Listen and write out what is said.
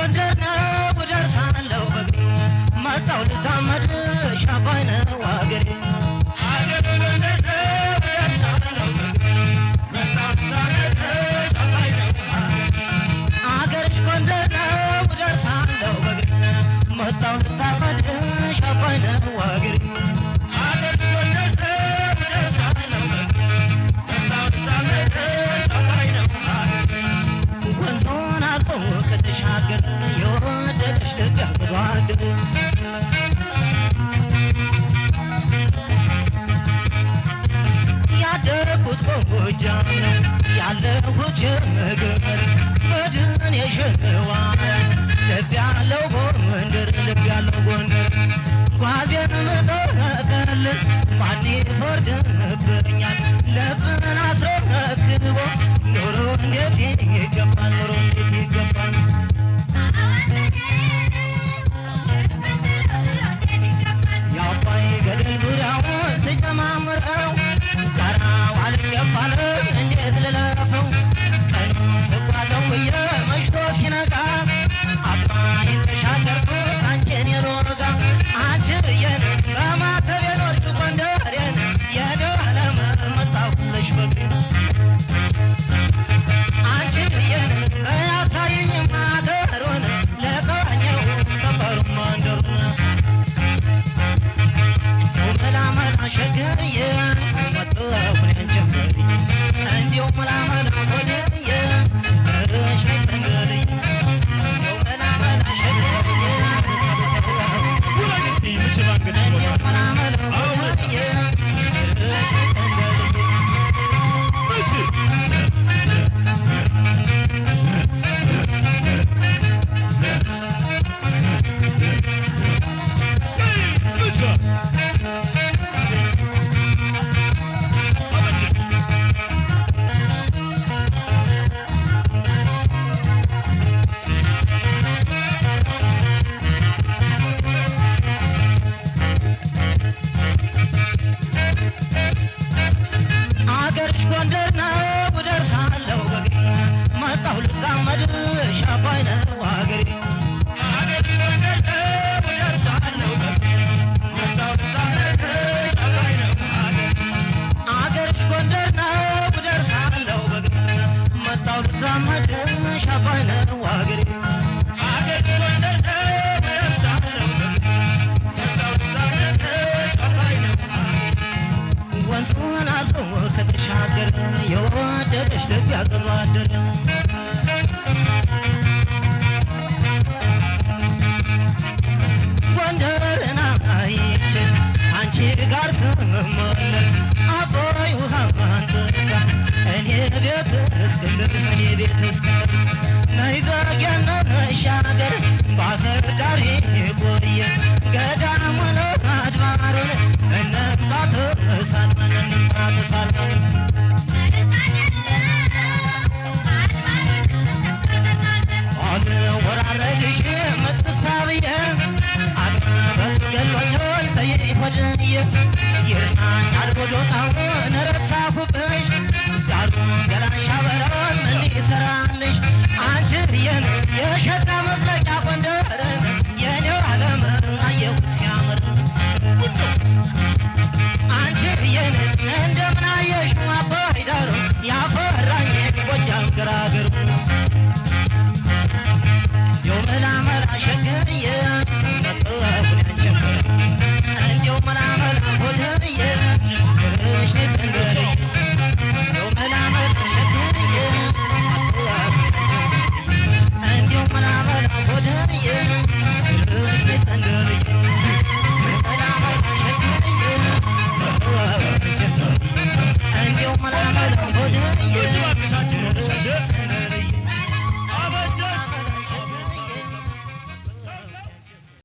ጎንደርና ወደርሳለው በግሬ መጣው ልታመድ ሻባይነ ዋገሬ አገር ጎንደርና ወደርሳለው በግሬ መጣው ልታመድ ሻባይነ አገርሽ ጎንደርና ወደርሳለው በግሬ መጣው ልታመድ ሻባይነ ዋገሬ አገርሽ ጎንደርና ወደርሳለው በግሬ መጣው ልታመድ ሻባይነ ወንዞን አልፎ ከተሻገረ የወደደሽ ልብ ያገባድር ያደኩት ጎጃም ነው ያለሁት ሸገር መድን የሸዋ ልብ ያለው ጎንደር ልብ ያለው ጎንደር ጓዜን መጠቀል ማን ይፈርድብኛል ልብን አስረክቦ ኑሮ እንዴት ይገባል ኑሮ እንዴት ይገባል ያባይ ገደል ዙሪያውን ስጀማምረው ጋራው አልገባል እንዴት ልለፈው ቀኑ ስጓለው መሽቶ ሲነጋ አባይን ተሻገርኩት አንቺን የኖርጋ አንቺን በማተብ የኖርች ጎንደሬን የደህለም መጣሁልሽ በግሬ አንቺን በያሳይኝ ማደሩን ለቃኘው ሰፈሩን መንደሩን መላመላ ሸገርዬ መጣሁን አንቺን እንዲሁ መላመላ ሆደዬ እሺ ሰንገርዬ መላመላ ሸገርዬ ወላጅ ምችባንገሽ መላመላ ሆደዬ አገርሽ ጎንደር ነው ወደርሳለው በግሬ መጣሁ ልዛመድ ሻባይነ ዋገሬ አገርሽ ጎንደር ነው ወደርሳለው በግሬ መጣሁ ልዛመድ ሻባይነ ዋገሬ አገርሽ ጎንደር ነው ወደርሳለው በግሬ መጣሁ ልዛመድ ሻባይነ ዋገሬ አገርሽ ጎንደር ነው ወደርሳለው በግሬ መጣሁ ልዛመድ ሻባይነ ዋገሬ ወንዙን አልፎ ከተሻገረ የወደደሽ ልብ ያገባደረ ጎንደርን አይቼ አንቺ ጋር ስመለስ አባይ ውሃ አንጠጣ እኔ ቤት እስክልር ነይ ዘጌን መሻገር ባህር ዳር